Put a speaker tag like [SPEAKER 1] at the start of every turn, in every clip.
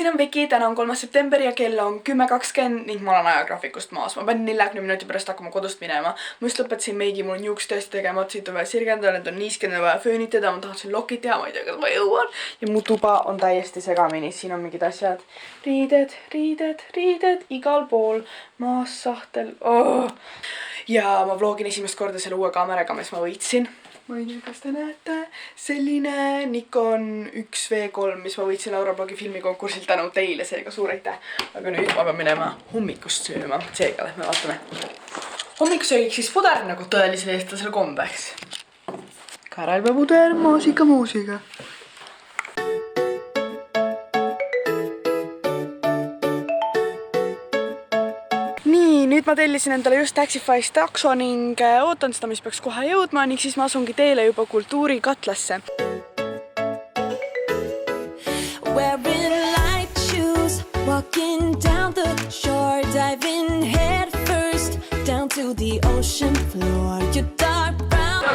[SPEAKER 1] siin on Viki, täna on 3. september ja kell on 10:20 ning ma olen ajagraafikust maas. Ma pean 40 minuti pärast hakkama kodust minema. Ma just lõpetasin meigi, mul on juuksed tõesti tegema, siit on vaja sirgendada, need on niisked, on vaja föönitada, ma tahtsin lokid teha, ma ei tea, kas ma jõuan. Ja mu tuba on täiesti segamini, siin on mingid asjad. Riided, igal pool. Maas, sahtel. Ja ma vlogin esimest korda selle uue kaameraga, mis ma võitsin. Ma ei tea, kas te näete, selline Nikon 1V3, mis ma võitsin Laura blogi filmikonkursilt tänu teile, seega suur aitäh. Aga nüüd ma pean minema hommikust sööma, seega lähme vaatame. Hommikusöögiks siis puder, nagu tõelisel eestlasel kombeks. Karelpapuder, muusika. Nüüd ma tellisin endale just Taxify's takso ning ootan seda, mis peaks kohe jõudma ning siis ma asungi teele juba kultuurikatlasse. Wearing light shoes, walking down the shore, diving head first down to the ocean floor. Your dark brown.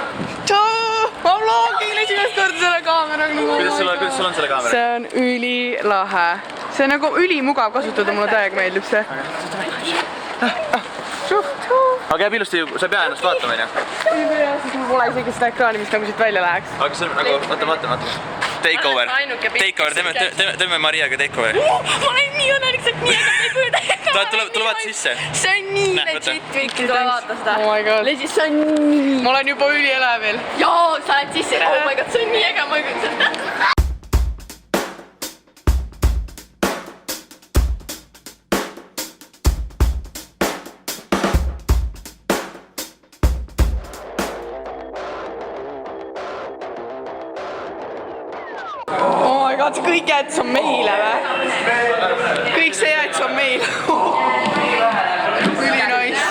[SPEAKER 1] Tšau! Ma vlogin esimest korda selle kaameraga.
[SPEAKER 2] Kuidas sul on selle kaamera?
[SPEAKER 1] See on ülilahe. See on nagu ülimugav kasutada, mulle täiega meeldib see.
[SPEAKER 2] Aga jääb ilusti, sa ei pea ennast vaatama, on ju?
[SPEAKER 1] Ei pea, siis mul pole isegi seda ekraani, mis nagu siit välja läheks.
[SPEAKER 2] Aga see on nagu, vaata. Take over, teeme Mariaga take over.
[SPEAKER 1] Ma olen nii õnnelik, sa nii ägelt ei kujuta.
[SPEAKER 2] Tule vaata sisse.
[SPEAKER 1] See on nii legit, Viki, tule vaata seda. Oh my god. Legit, see on nii. Ma olen juba ülielev veel. Joo, sa oled sisse. Oh my god, see on nii äge, ma ei kujuta seda. See kõik jäts on meile või? Kõik see jäts on meile. Üli nice.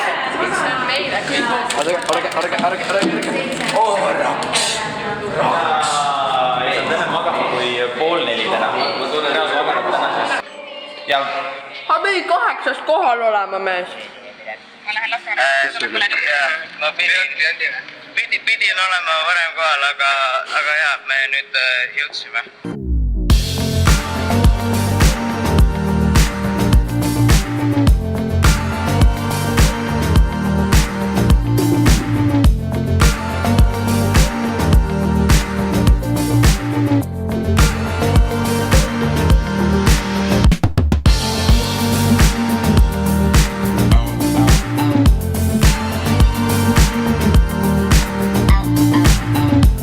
[SPEAKER 1] See on meile kõik.
[SPEAKER 2] Raks. Lähen magama kui 3:30 täna. Ja.
[SPEAKER 1] Aga pidi 8 kohal olema mees.
[SPEAKER 3] Ma lähen lasema. Ma pidin olema varem kohal, aga jah, me nüüd jõudsime.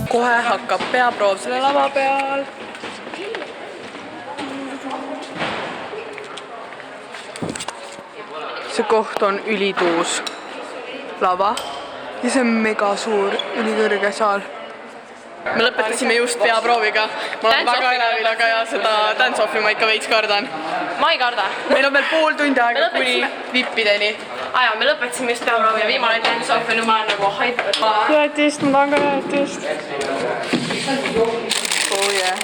[SPEAKER 1] Kohe hakkab peaproov selle lava peal. See koht on ülituus lava ja see on mega suur, ülikõrge saal. Me lõpetasime just peaprooviga. Ma olen väga elevil, aga ja seda dance-offi ma ikka veits kardan.
[SPEAKER 4] Ma ei karda.
[SPEAKER 1] Meil on veel pool tundi aega kuni vippideni.
[SPEAKER 4] Aja, me lõpetasime just peaproovi ja viimane dance-off ja nüüd ma olen nagu hyper.
[SPEAKER 1] Jäätist, ma tahan ka jäätist. Oh yeah.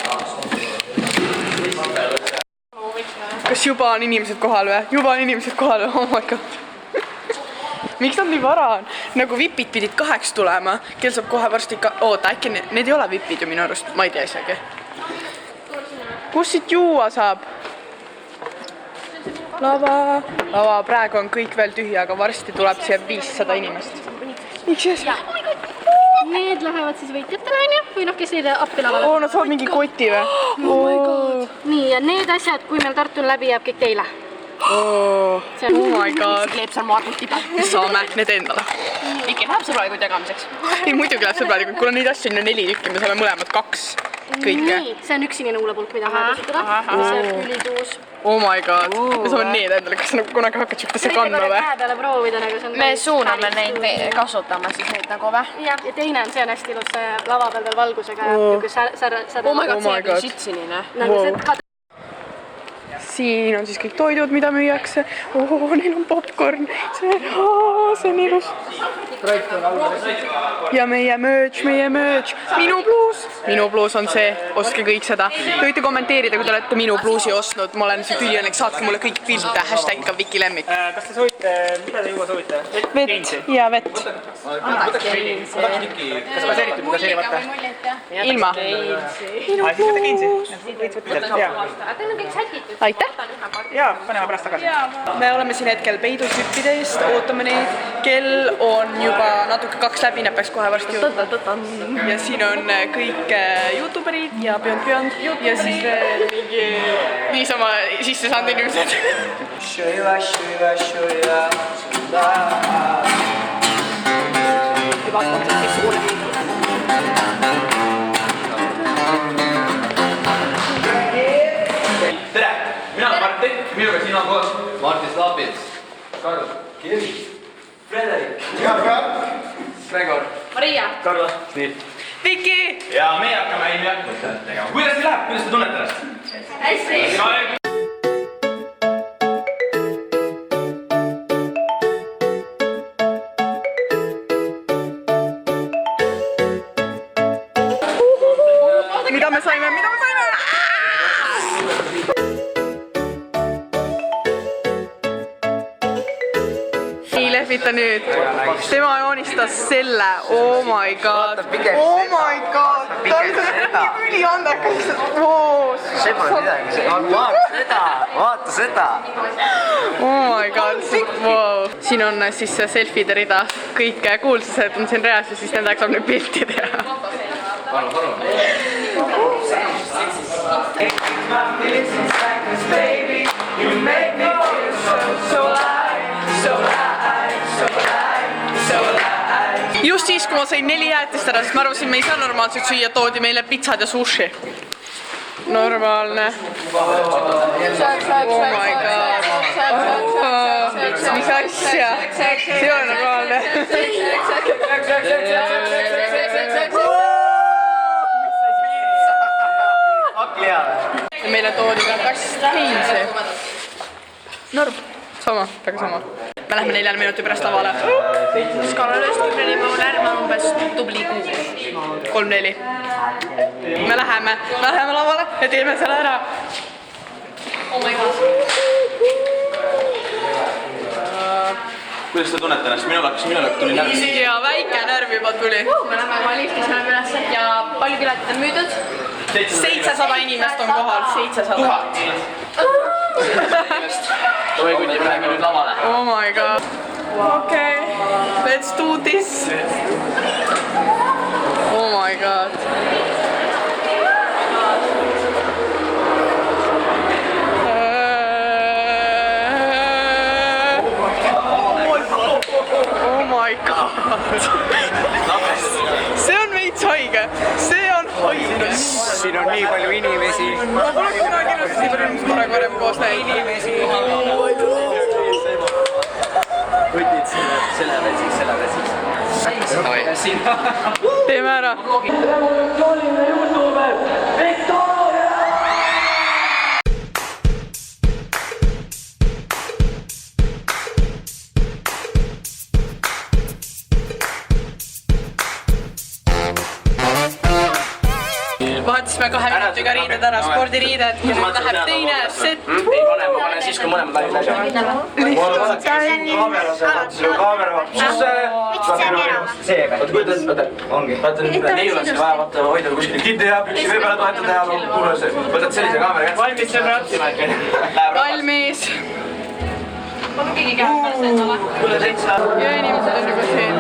[SPEAKER 1] Kas juba on inimesed kohal või? Juba on inimesed kohal või? Oh my god. Miks nad nii vara on? Nagu vipid pidid 8 tulema. Kell saab kohe varsti ka... Oota, äkki need ei ole vipid ju minu arust. Ma ei tea isegi. Kus siit juua saab? Lava praegu on kõik veel tühi, aga varsti tuleb siia 500 inimest. Miks jäs?
[SPEAKER 5] Need lähevad siis võitjatele, on ju? Või noh, kes neile appi lavale?
[SPEAKER 1] Nad saavad mingi koti või?
[SPEAKER 5] Oh my god. Nii, ja need asjad, kui meil Tartul läbi jääb, kõik teile.
[SPEAKER 1] Oh my god.
[SPEAKER 4] Kleeb seal maarduti peal.
[SPEAKER 1] Me saame need endale.
[SPEAKER 4] Viki läheb sõbralikult jagamiseks.
[SPEAKER 1] Ei, muidugi läheb sõbralikult. Kuna neid asju on 4 tükki, me saame mõlemad 2 kõike.
[SPEAKER 5] Nii, see on üks sinine huulepulk, mida ma kasutada. See on ülituus.
[SPEAKER 1] Oh my god. Me saame need endale, kas nagu kunagi hakkad siuktesse kandma või?
[SPEAKER 5] Käe peale proovida, nagu see on...
[SPEAKER 4] Me suuname neid kasutama siis neid nagu või?
[SPEAKER 5] Ja teine on, see on hästi ilus lava peal veel valgusega ja säde.
[SPEAKER 4] Oh my god, see on shit sinine.
[SPEAKER 1] Siin on siis kõik toidud, mida müüakse. Neil on popcorn. See on ilus. Ja meie merch. Minu bluus on see. Ostke kõik seda. Te võite kommenteerida, kui te olete minu bluusi ostnud. Ma olen siit üliõnnelik. Saatke mulle kõik pilte. #ka Viki lemmik.
[SPEAKER 6] Kas te soovite mida te juua soovite?
[SPEAKER 1] Vett ja vett.
[SPEAKER 6] Võtaks tükki, kas gaseeritud või gaseerimata?
[SPEAKER 1] Ilma.
[SPEAKER 6] Siis võta Keinsi.
[SPEAKER 1] Aitäh.
[SPEAKER 6] Jaa, paneme pärast tagasi.
[SPEAKER 1] Me oleme siin hetkel peidusüppide eest, ootame neid. Kell on juba natuke 2 läbi, need peaks kohe varsti jõudma. Ja siin on kõik youtuberid ja Beyond ja siis veel mingi niisama sisse saanud inimesed.
[SPEAKER 2] Tere! Mina olen Martin, minuga siin on koos
[SPEAKER 7] Martin Slaapits.
[SPEAKER 2] Karl, Kiri, Frederik,
[SPEAKER 7] Gregor.
[SPEAKER 4] Maria.
[SPEAKER 2] Carlos, nii.
[SPEAKER 1] Viki!
[SPEAKER 2] Ja meie hakkame ilmjärgmist tegema. Kuidas teil läheb? Kuidas te tunnete ennast?
[SPEAKER 4] Hästi.
[SPEAKER 1] Mida me saime? Ei lehvita nüüd. Tema joonistas selle. Oh my god. Oh my god. Ta on nii üliandekas.
[SPEAKER 7] See pole midagi. Vaata seda.
[SPEAKER 1] Oh my god. Wow. Siin on siis selfide rida. Kõik kuulsused on siin reas ja siis nendega saab nüüd pilti teha.
[SPEAKER 7] Palun.
[SPEAKER 1] Just siis, kui ma sain 4 jäätist ära, sest ma arvasin, me ei saa normaalselt süüa, toodi meile pitsad ja sushi. Normaalne. Oh my god. Mis asja? See on normaalne. Ja meile toodi ka kast heinsi. Norm. Sama, väga sama. Me läheme 4 minuti pärast lavale.
[SPEAKER 4] Skaalal 10 mu närma umbes tubli 6.
[SPEAKER 1] 3-4. Me läheme lavale ja teeme selle ära.
[SPEAKER 4] Oh my god.
[SPEAKER 2] Kuidas te tunnete ennast? Minul tuli närv.
[SPEAKER 1] Ja väike närv juba tuli.
[SPEAKER 4] Me läheme oma liftis oleme üles ja palju piletid on müüdud?
[SPEAKER 1] 700 inimest on kohal. 700.
[SPEAKER 2] 1000. Oi, kui me läheme nüüd lavale.
[SPEAKER 1] Oh my god. Okay, let's do this. Oh my god. Oh my god. See on veits haige. See on haige.
[SPEAKER 6] Siin on nii palju inimesi.
[SPEAKER 1] Ma pole kunagi ilusti nii palju inimesi korraga varem koos näinud.
[SPEAKER 7] Võtid selle veel siis.
[SPEAKER 1] Teeme ära. Vahetasime 2 minutiga riided ära, spordiriided ja nüüd läheb teine set.
[SPEAKER 2] Ei pane, ma panen siis, kui mõlemad läbi läbi. Vaata, neiul on siis vaja hoida kuskil kinni ja püksi vee peale toetada ja võtad sellise kaamera kätte. Valmis selle otsima äkki?
[SPEAKER 1] Valmis.
[SPEAKER 4] Palun keegi käib pärast endale.
[SPEAKER 1] Ja inimesed on juba siin.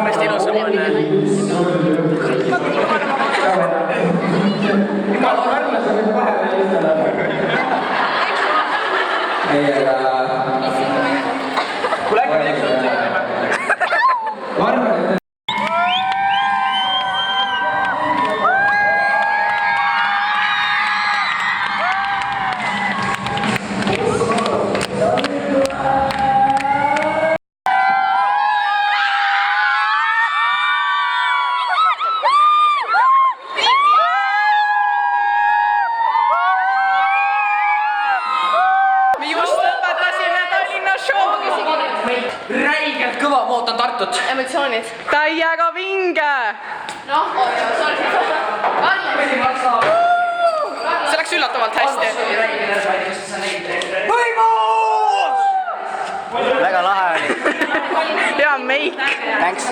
[SPEAKER 6] Hästi ilus on. Kuule äkki teeks
[SPEAKER 7] kõva, ma ootan Tartut.
[SPEAKER 4] emotsioonid.
[SPEAKER 1] täiega vinge!
[SPEAKER 4] noh,
[SPEAKER 1] see läks üllatavalt hästi.
[SPEAKER 7] Väga lahe oli.
[SPEAKER 1] Hea meik.
[SPEAKER 7] Thanks.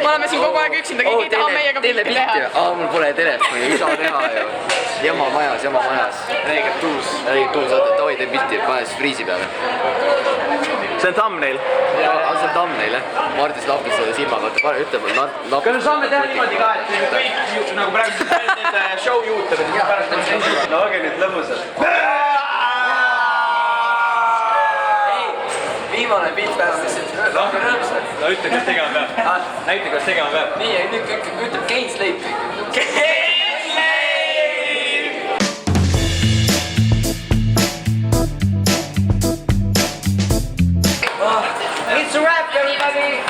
[SPEAKER 1] Me oleme siin kogu aeg üksinda, keegi ei taha meiega pilti teha.
[SPEAKER 7] Mul pole telefoni, ei saa teha ju. Jama majas. Reegel tuus, oi tee pilti, pane siis friisi peale.
[SPEAKER 2] See on thumbnail.
[SPEAKER 7] See on thumbnail, jah. Mardis lapis selle silmaga, ütle mulle lapis.
[SPEAKER 2] Kas me saame teha niimoodi ka, et kõik nagu praegu need show juutavad, et pärast on see. No olge nüüd lõbusad.
[SPEAKER 7] Viimane pilt pärast lihtsalt rõõmsad.
[SPEAKER 2] No ütle, kas tegema peab. Näita, kas tegema peab.
[SPEAKER 7] Nii, nüüd ütleb Gainsleip. It's a wrap, everybody!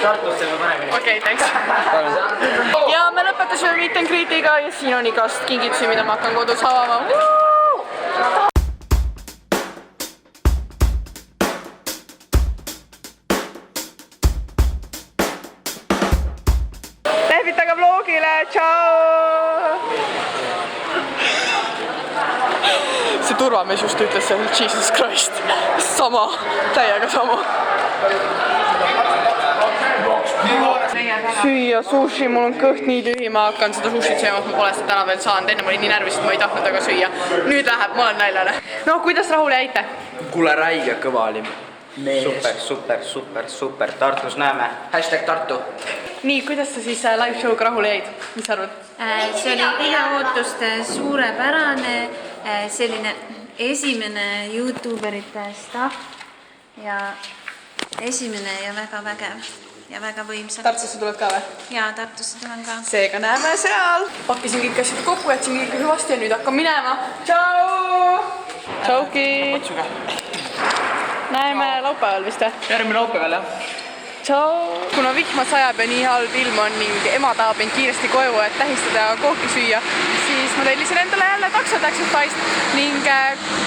[SPEAKER 2] Tartusse me paneme.
[SPEAKER 1] Okei, thanks. Ja me lõpetasime meet and greetiga ja siin on igast kingitusi, mida ma hakkan kodus avama. Tervitage vlogile, tšau! See turvamees just ütles seal, Jesus Christ, sama, täiega sama. Süüa sushi, mul on kõht nii tühi, ma hakkan seda sushit sööma, ma pole seda täna veel saanud, enne ma olin nii närvis, et ma ei tahtnud aga süüa. Nüüd läheb, ma olen näljane. No, kuidas rahule jäite?
[SPEAKER 6] Kuule, räige kõva oli. Super. Tartus näeme. #Tartu.
[SPEAKER 1] Nii, kuidas sa siis live show'ga rahule jäid? Mis sa arvad?
[SPEAKER 8] See oli üle ootuste suurepärane, selline esimene YouTuberite staff ja esimene ja väga vägev ja väga võimsad.
[SPEAKER 1] Tartusse tuled ka või?
[SPEAKER 8] Jaa, Tartusse tulen ka.
[SPEAKER 1] Seega näeme seal. Pakkisin kõik asjad kokku, jätsin kõik hüvasti ja nüüd hakkan minema. Tšau! Tšauki! Näeme laupäeval vist või?
[SPEAKER 6] Järgmine laupäeval, jah.
[SPEAKER 1] Tšau! Kuna vihma sajab ja nii halb ilm on ning ema tahab end kiiresti koju, et tähistada ja kooki süüa, siis ma tellisin endale jälle takso Taxify'st ning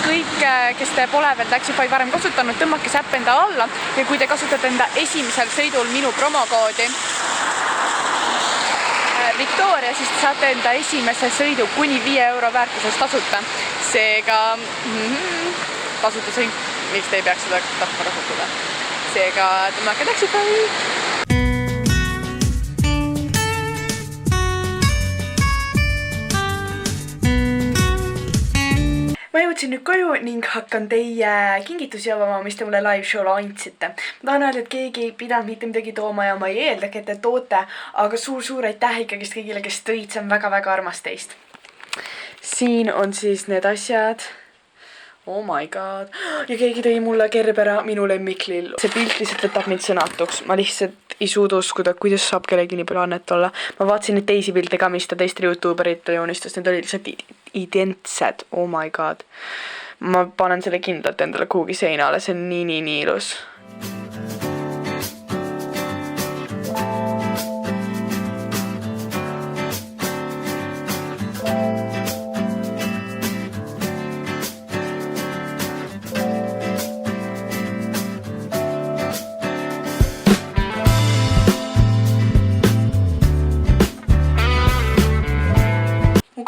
[SPEAKER 1] kõik, kes te pole veel Taxify varem kasutanud, tõmmake see äpp enda alla ja kui te kasutate enda esimesel sõidul minu promokoodi Victoria, siis te saate enda esimese sõidu kuni 5 euro väärtuses tasuta. Seega tasuta sõit, miks te ei peaks seda tahtma kasutada. Seega tõmmake Taxify! Ma jõudsin nüüd koju ning hakkan teie kingitusi avama, mis te mulle live show'le andsite. Ma tahan öelda, et keegi ei pidanud mitte midagi tooma ja ma ei eeldagi, et te toote, aga suur aitäh ikkagist kõigile, kes tõid, see on väga armas teist. Siin on siis need asjad. Oh my god. Ja keegi tõi mulle Gerbera minu lemmiklill. See pilt lihtsalt võtab mind sõnatuks. Ma lihtsalt ei suuda uskuda, kuidas saab kellegi nii palju annet olla. Ma vaatasin neid teisi pilte ka, mis ta teiste YouTuberite joonistas. Need olid lihtsalt identsed. Oh my god. Ma panen selle kindlalt endale kuhugi seinale. See on nii ilus.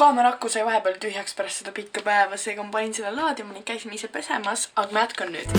[SPEAKER 1] kaamera aku sai vahepeal tühjaks pärast seda pikka päeva, seega ma panin selle laadima ning käisin ise pesemas, aga ma jätkan nüüd.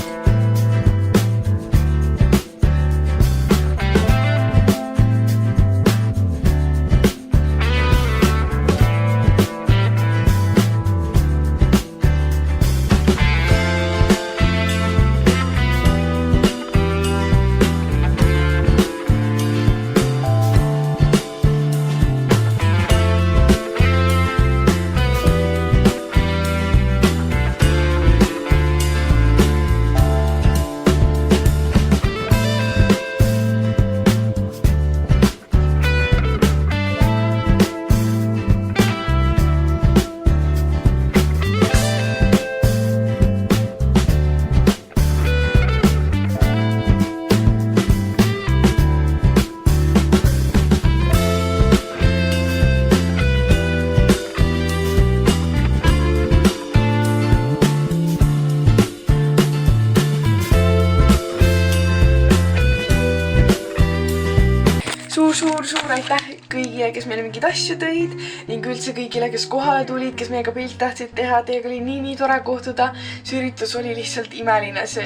[SPEAKER 1] Suur aitäh kõigile, kes meile mingeid asju tõid ning üldse kõigile, kes kohale tulid, kes meiega pilt tahtsid teha. Teiega oli nii tore kohtuda. See üritus oli lihtsalt imeline. See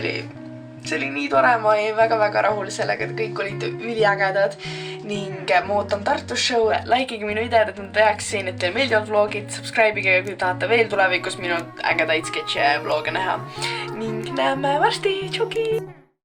[SPEAKER 1] oli nii tore. Ma olin väga rahul sellega, et kõik olid üliägedad ning ma ootan Tartus show. Likeige minu videod, et ma teaksin, et teil meeldivad vlogid. Subscribeige, kui tahate veel tulevikus minu ägedaid sketše ja vloge näha. Ning näeme varsti. Tšuki!